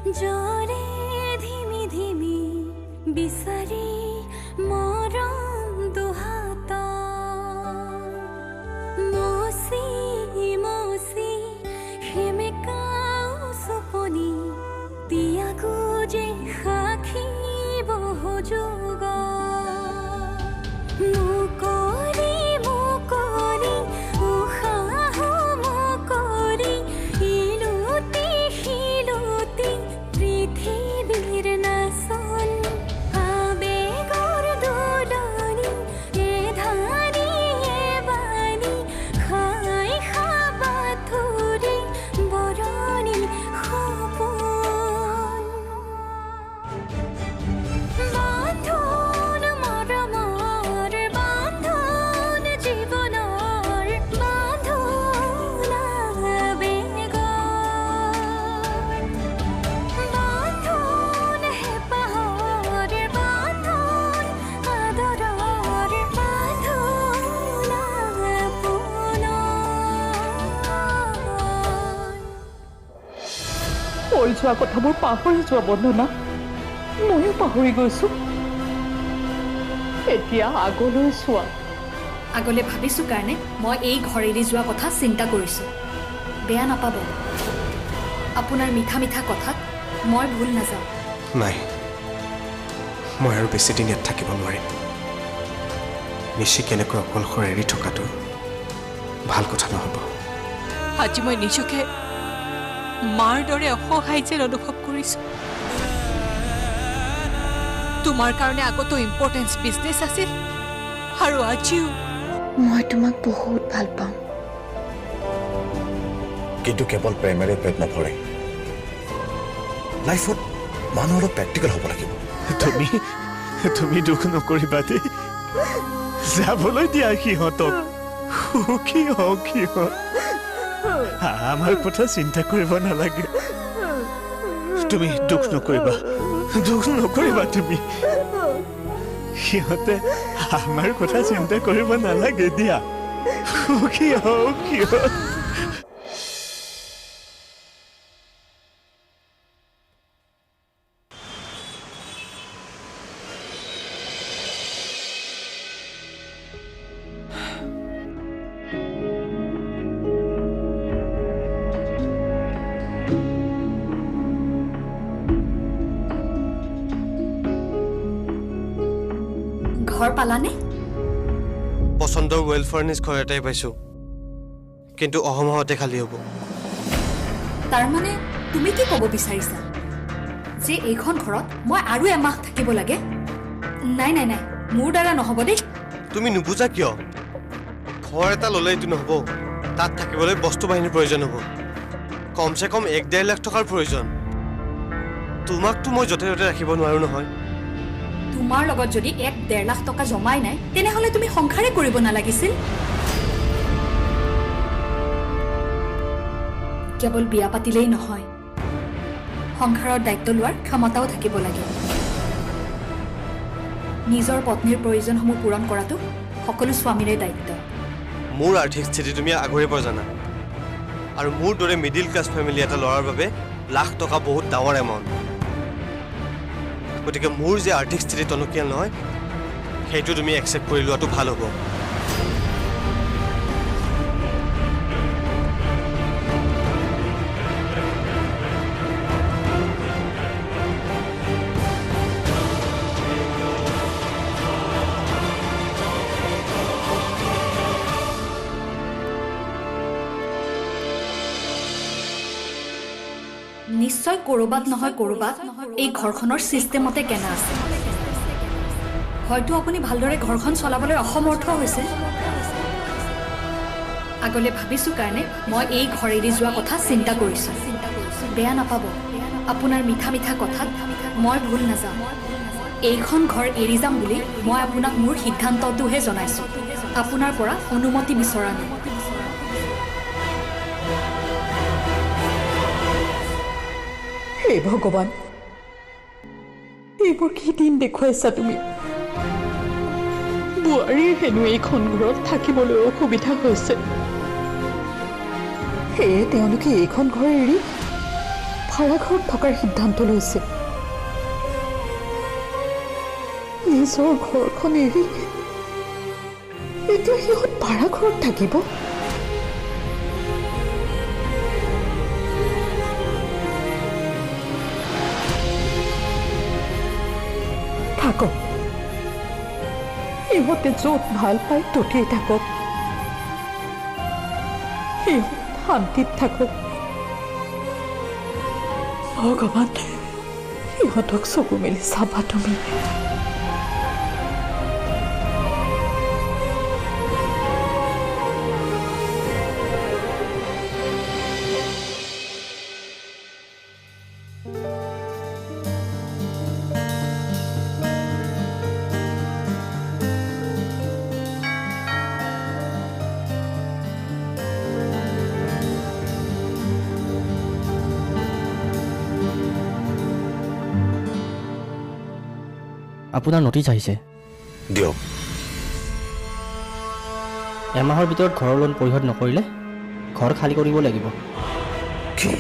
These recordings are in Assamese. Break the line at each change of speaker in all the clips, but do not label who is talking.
জৰে ধিমি ধিমি বিচাৰি মৰম দুহাত মচি মচি সেমেকাও চপনি তিয়াগো যে সাক্ষী বহু যুগ মুকলি মুকলি উশাহ মুকলি ইলুতি শিলুতি পৃথিৱীৰ নাচন আবেগৰ দোলনি এ ধানি এ বাণী খাই খাবাথুৰি বৰণি সপোন বান্ধোন মৰমৰ বান্ধোন জীৱনৰ বান্ধোন আবেগৰ বান্ধোন হেঁপাহৰ বান্ধোন আদৰৰ বান্ধোন আপোনৰ
কৈ যোৱা কথাবোৰ পাহৰি যোৱা বন্দনা ময়ো পাহৰি গৈছো এতিয়া আগলৈ চোৱা
আগলৈ ভাবিছোঁ কাৰণে মই এই ঘৰ এৰি যোৱা কথা চিন্তা কৰিছোঁ বেয়া নাপাব আপোনাৰ মিঠা মিঠা কথাত মই ভুল নাযাওঁ
নাই মই আৰু বেছিদিন ইয়াত থাকিব নোৱাৰিম নিশি কেনেকৈ অকলশৰে এৰি থকাটো ভাল কথা নহ'ব
আজি মই নিজকে মাৰ দৰে অসহায় যেন অনুভৱ কৰিছোঁ তোমাৰ কাৰণে আগতো ইম্পৰ্টেঞ্চ বিজনেছ আছিল আৰু আজিও
মই তোমাক বহুত ভাল পাওঁ
কিন্তু কেৱল প্ৰেমেৰে পেট নভৰে লাইফত মানুহ অলপ প্ৰেক্টিকেল হ'ব লাগিব
তুমি দুখ নকৰিবা দেই যাবলৈ দিয়া সিহঁতক সুখী হওক সিহঁত আমাৰ কথা চিন্তা কৰিব নালাগে তুমি দুখ নকৰিবা তুমি সিহঁতে আমাৰ কথা চিন্তা কৰিব নালাগে দিয়া সুখী হওক সিহঁত
ঘৰ পালানে
পচন্দৰ ৱেল ফাৰ্নিছ ঘৰ এটাই পাইছোঁ কিন্তু অহা মাহতে খালী হ'ব
তাৰমানে তুমি কি ক'ব বিচাৰিছা যে এইখন ঘৰত মই আৰু এমাহ থাকিব লাগে নাই নাই নাই মোৰ দ্বাৰা নহ'ব দেই
তুমি নুবুজা কিয় ঘৰ এটা ল'লেইতো নহ'ব তাত থাকিবলৈ বস্তু বাহিনীৰ প্ৰয়োজন হ'ব কমচে কম 1-1.5 লাখ টকাৰ প্ৰয়োজন তোমাকতো মই য'তে ত'তে ৰাখিব নোৱাৰো নহয়
তোমাৰ লগত যদি 1-1.5 লাখ টকা জমাই নাই তেনেহ'লে তুমি সংসাৰে কৰিব নালাগিছিল কেৱল বিয়া পাতিলেই নহয় সংসাৰৰ দায়িত্ব লোৱাৰ ক্ষমতাও থাকিব লাগে নিজৰ পত্নীৰ প্ৰয়োজনসমূহ পূৰণ কৰাটো সকলো স্বামীৰে দায়িত্ব
মোৰ আৰ্থিক স্থিতি তুমি আগৰে পৰা জানা আৰু মোৰ দৰে মিডিল ক্লাছ ফেমিলি এটা ল'ৰাৰ বাবে লাখ টকা বহুত ডাঙৰ এমাউণ্ট গতিকে মোৰ যে আৰ্থিক স্থিতি টনকিয়াল নহয় সেইটো তুমি একচেপ্ট কৰি লোৱাটো ভাল হ'ব
নিশ্চয় কৰবাত নহয় কৰবাত এই ঘৰখনৰ সিস্টেমতে কেনা আছে হয়তো আপুনি ভালদৰে ঘৰখন চলাবলৈ অসমৰ্থ হৈছে আগলৈ ভাবিছোঁ কাৰণে মই এই ঘৰ এৰি যোৱা কথা চিন্তা কৰিছোঁ বেয়া নাপাব আপোনাৰ মিঠা মিঠা কথাত মই ভুল নাযাওঁ এইখন ঘৰ এৰি যাম বুলি মই আপোনাক মোৰ সিদ্ধান্তটোহে জনাইছোঁ আপোনাৰ পৰা অনুমতি বিচৰা নাই
হে ভগৱান এইবোৰ কি দিন দেখুৱাইছা তুমি বোৱাৰীৰ হেনো এইখন ঘৰত থাকিবলৈ অসুবিধা হৈছে সেয়ে তেওঁলোকে এইখন ঘৰ এৰি ভাড়াঘৰত থকাৰ সিদ্ধান্ত লৈছে। নিজৰ ঘৰখন এৰি এতিয়া সিহঁত ভাড়াঘৰত থাকিব। থাকক, সিহঁতে য'ত ভাল পায় ততেই থাকক, সিহঁত শান্তিত থাকক। ভগৱান, সিহঁতক চকু মেলি চাবা তুমি।
আপোনাৰ নটিচ আহিছে।
দিয়ক।
এমাহৰ ভিতৰত ঘৰৰ লোন পৰিশোধ নকৰিলে ঘৰ খালী কৰিব লাগিব।
কি?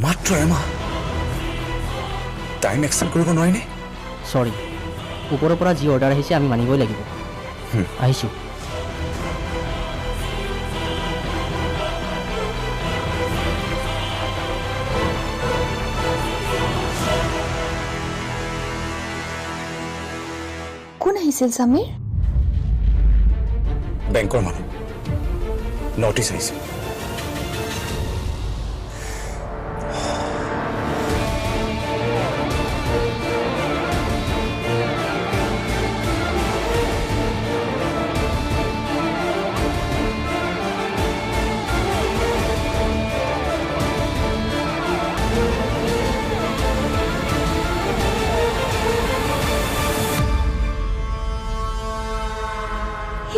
মাত্ৰ এমাহ? টাইম এক্সটেণ্ড কৰিব নোৱাৰিনে?
চৰি, ওপৰৰ পৰা যি অৰ্ডাৰ আহিছে আমি মানিবই লাগিব। আহিছোঁ।
কোন আহিছিল সমীৰ?
বেংকৰ মানুহ। নটিচ আহিছে।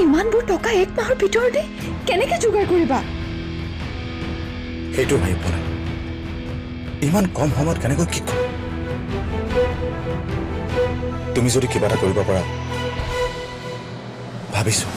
ইমানবোৰ টকা এক মাহৰ ভিতৰতে কেনেকে যোগাৰ কৰিবা?
সেইটো ভাবি পোৱা নাই। ইমান কম সময়ত কেনেকৈ কি কম? তুমি যদি কিবা এটা কৰিব পাৰা ভাবিছো।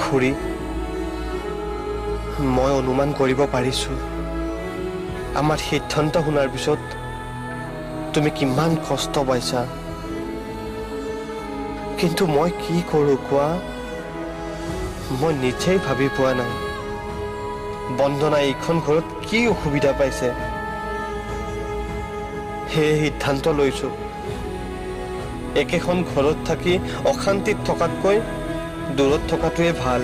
খুৰী, মই অনুমান কৰিব পাৰিছো আমাৰ সিদ্ধান্ত শুনাৰ পিছত তুমি কিমান কষ্ট পাইছা। কিন্তু মই কি কৰোঁ কোৱা? মই নিজেই ভাবি পোৱা নাই। বন্দনা এইখন ঘৰত কি অসুবিধা পাইছে, সেয়ে সিদ্ধান্ত লৈছো একেখন ঘৰত থাকি অশান্তিত থকাতকৈ দূৰত থকাটোৱে ভাল।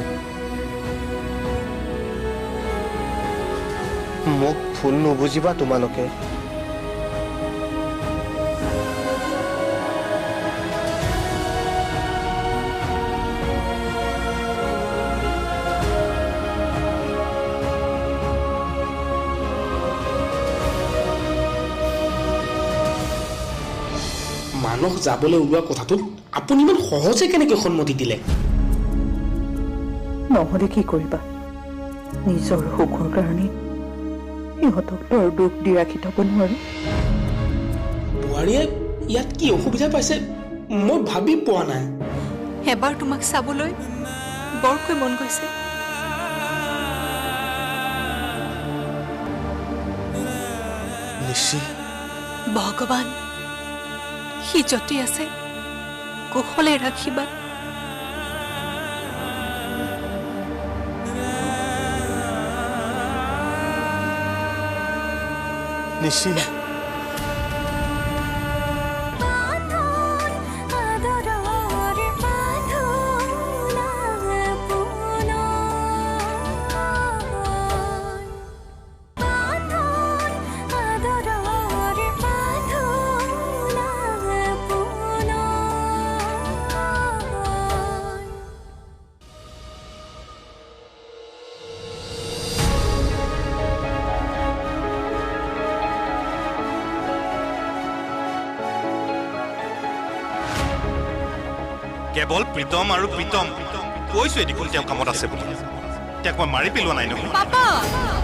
মোক ভুল নুবুজিবা তোমালোকে।
মানস যাবলৈ ওলোৱা কথাটোত আপুনি ইমান সহজে কেনেকৈ সন্মতি দিলে?
নহ'লে কি কৰিবা? নিজৰ সুখৰ কাৰণে সিহঁতক বৰ দুখ দি ৰাখি থব নোৱাৰো।
বোৱাৰীয়ে ইয়াত কি অসুবিধা পাইছে মই ভাবি পোৱা নাই।
এবাৰ তোমাক চাবলৈ বৰকৈ মন গৈছে।
নিশি,
ভগৱান, সি য'তে আছে কুশলে ৰাখিবা।
নিশি,
কেৱল প্ৰীতম আৰু প্ৰীতম কৈছোৱে দেখোন তেওঁ কামত আছে বুলি তেওঁক মই মাৰি পেলোৱা নাই নহয়
পাপা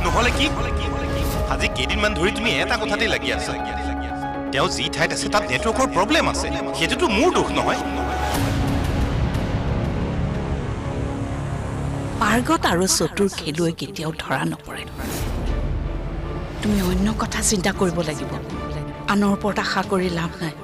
নহ'লে কি আজি কেইদিনমান ধৰি তুমি এটা কথাতেই লাগি আছা তেওঁ যি ঠাইত আছে তাত নেটৱৰ্কৰ প্ৰব্লেম আছে সেইটোতো মোৰ দুখ নহয়
পাৰ্গত আৰু চতুৰ খেলুৱৈ কেতিয়াও ধৰা নপৰে তুমি অন্য কথা চিন্তা কৰিব লাগিব আনৰ ওপৰত আশা কৰি লাভ নাই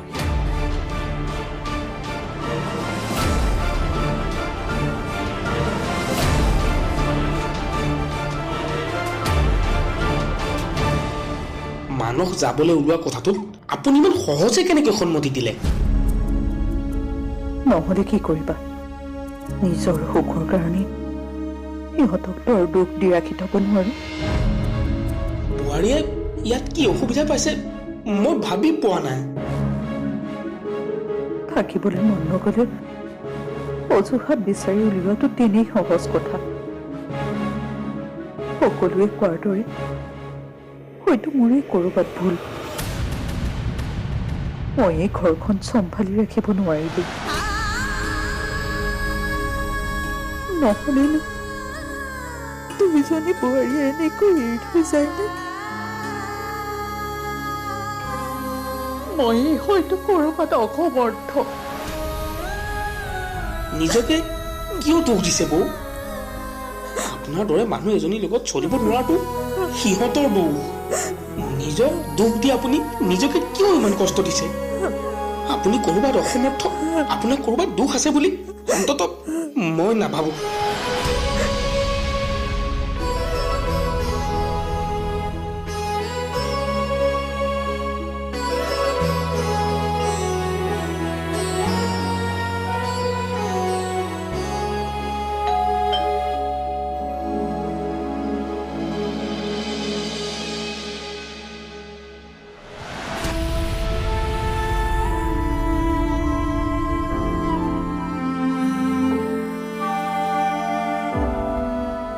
মানস যাবলৈ ওলোৱা কথাটোত আপুনি ইমান সহজে কেনেকৈ সন্মতি দিলে
নহ'লে কি কৰিবা নিজৰ সুখৰ কাৰণে ইহঁতক তৰ দুখ দি ৰাখি থব নোৱাৰো
বোৱাৰীয়ে ইয়াত কি অসুবিধা পাইছে মই ভাবি পোৱা নাই
থাকিবলৈ মন নগ'লে অজুহাত বিচাৰি উলিওৱাটো তেনেই সহজ কথা সকলোৱে কোৱাৰ দৰে হয়তো মোৰেই ক'ৰবাত ভুল মই এই ঘৰখন চম্ভালি ৰাখিব নোৱাৰিলো নহ'লেনো দুইজনী বোৱাৰীয়ে এনেকৈ এৰি থৈ যায় নে মই হয়তো ক'ৰবাত অসমৰ্থ
নিজকে কিয় দোষ দিছে বৌ আপোনাৰ দৰে মানুহ এজনীৰ লগত চলিব নোৱাৰাটো সিহঁতৰ বৌ নিজক দোষ দি আপুনি নিজকে কিয় ইমান কষ্ট দিছে আপুনি ক'ৰবাত অসমৰ্থ আপোনাৰ ক'ৰবাত দোষ আছে বুলি অন্ততঃ মই নাভাবোঁ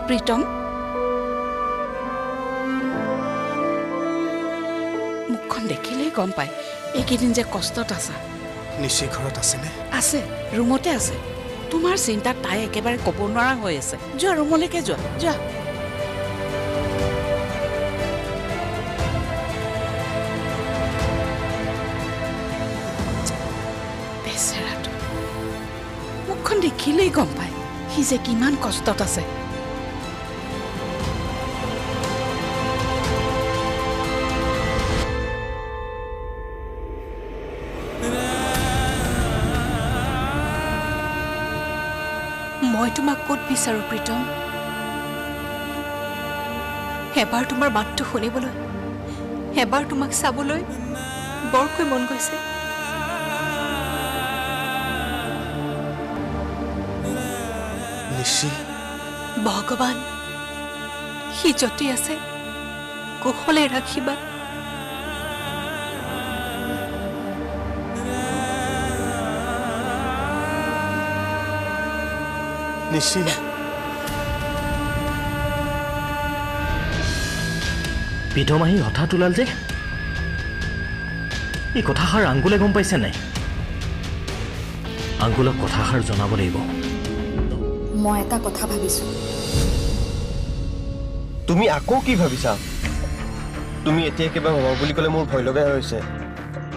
প্ৰীতম মুখখন দেখিলেই গম পায় এইকেইদিন যে কষ্টত আছা
নিশ্চয় ঘৰত আছেনে
আছে ৰুমতে আছে তোমাৰ চিন্তাত তাই একেবাৰে ক'ব নোৱাৰা হৈ আছে যোৱা ৰুমলৈকে যোৱা যোৱা বেচেৰাটো মুখখন দেখিলেই গম পায় সি যে কিমান কষ্টত আছে
মই তোমাক ক'ত বিচাৰো প্ৰীতম এবাৰ তোমাৰ মাতটো শুনিবলৈ এবাৰ তোমাক চাবলৈ বৰকৈ মন গৈছে ভগৱান সি য'তে আছে কুশলে ৰাখিবা
নিশ্চয়
প্ৰীতম আহি হঠাৎ ওলাল যে এই কথাষাৰ আংগুলে গম পাইছে নাই আংগুলক কথাষাৰ জনাব লাগিব
মই এটা কথা ভাবিছো
তুমি আকৌ কি ভাবিছা তুমি এতিয়া কিবা হ'ব বুলি ক'লে মোৰ ভয় লগা হৈছে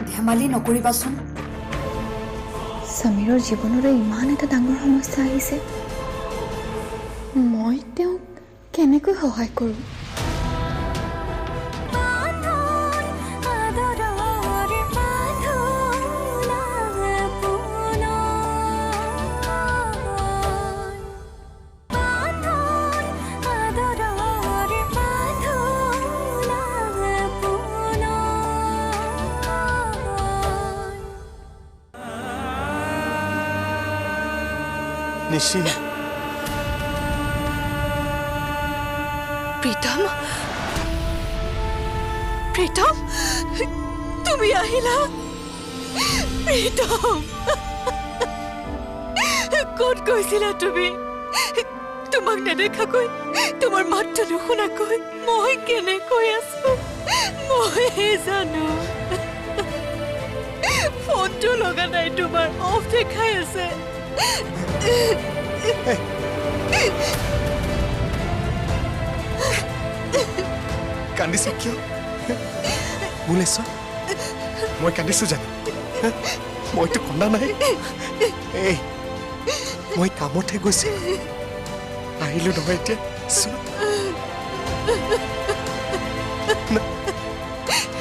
ধেমালি নকৰিবাচোন
সমীৰৰ জীৱনলৈ ইমান এটা ডাঙৰ সমস্যা আহিছে মই তেওঁক কেনেকৈ সহায় কৰোঁ
নিশ্চয়
প্ৰীতম প্ৰীতম তুমি আহিলা প্ৰীতম ক'ত গৈছিলা তুমি তোমাক নেদেখাকৈ তোমাৰ মাতটো নুশুনাকৈ মই কেনেকৈ আছো মইহে জানো ফোনটো লগা নাই তোমাৰ অফ দেখাই আছে
কান্দিছে কিয় বুলেশ্বৰ মই কান্দিছো জানো মইতো কন্দা নাই এই মই কামতহে গৈছে আহিলো নহয় এতিয়া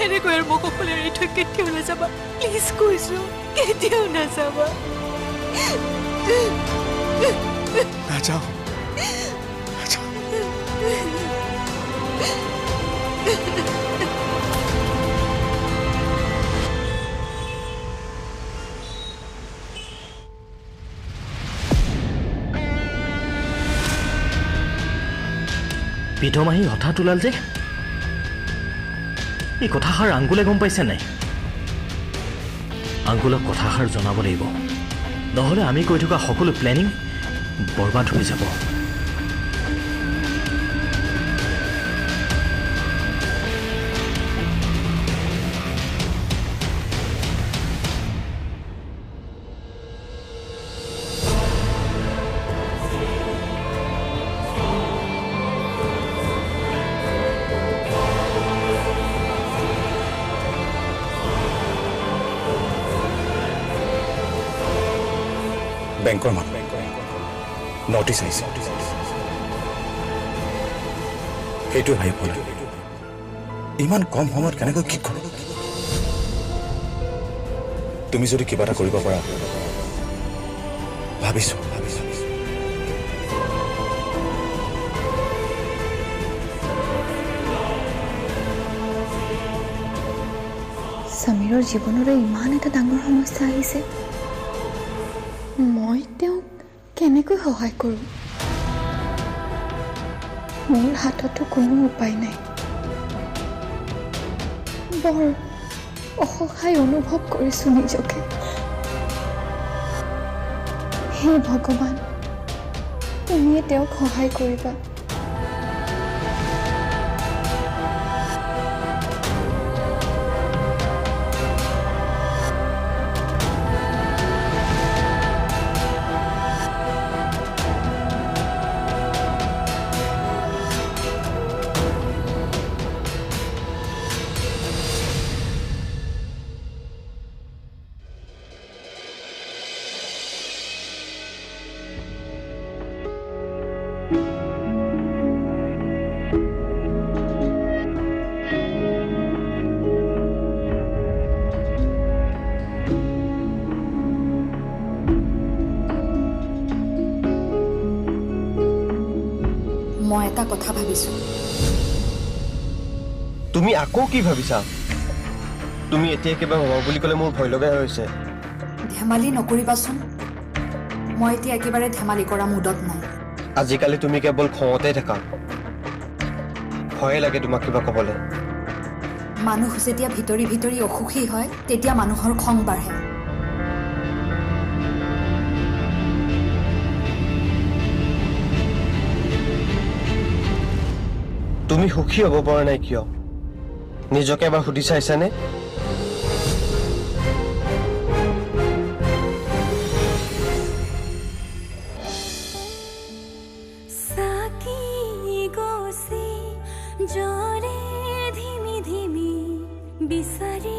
এনেকৈ আৰু মোক অকলে এৰি থৈ কেতিয়াও নাযাবা প্লিজ কৈছো কেতিয়াও নাযাবা
নাযাওঁ
পিঠমাহী হঠাৎ ওলাল যে এই কথাষাৰ আংগুলে গম পাইছে নাই আংগুলক কথাষাৰ জনাব লাগিব নহ'লে আমি কৈ থকা সকলো প্লেনিং বৰবাদ হৈ যাব
বেংকৰ মানুহ নটিচ আহিছে সেইটো ভাবি পোৱা নাই ইমান কম সময়ত কেনেকৈ কি কৰে তুমি যদি কিবা এটা কৰিব পাৰা ভাবিছো
সমীৰৰ জীৱনৰে ইমান এটা ডাঙৰ সমস্যা আহিছে মই তেওঁক কেনেকৈ সহায় কৰোঁ মোৰ হাততো কোনো উপায় নাই বৰ অসহায় অনুভৱ কৰিছোঁ নিজকে হে ভগৱান তুমিয়ে তেওঁক সহায় কৰিবা
মই এটা কথা ভাবিছো
তুমি আকৌ কি ভাবিছা তুমি এতিয়া কিবা হ'ব বুলি ক'লে মোৰ ভয় লগা হৈছে
ধেমালি নকৰিবাচোন মই এতিয়া একেবাৰে ধেমালি কৰা মুডত নাই
আজিকালি তুমি কেৱল খঙতে থাকা ভয় লাগে তোমাক কিবা ক'বলৈ
মানুহ যেতিয়া ভিতৰি ভিতৰি অসুখী হয় তেতিয়া মানুহৰ খং বাঢ়ে
তুমি সুখী হ'ব পৰা নাই কিয় নিজকে এবাৰ সুধি চাইছানে
সাকি গছি জৰে ধিমি ধিমি বিচাৰি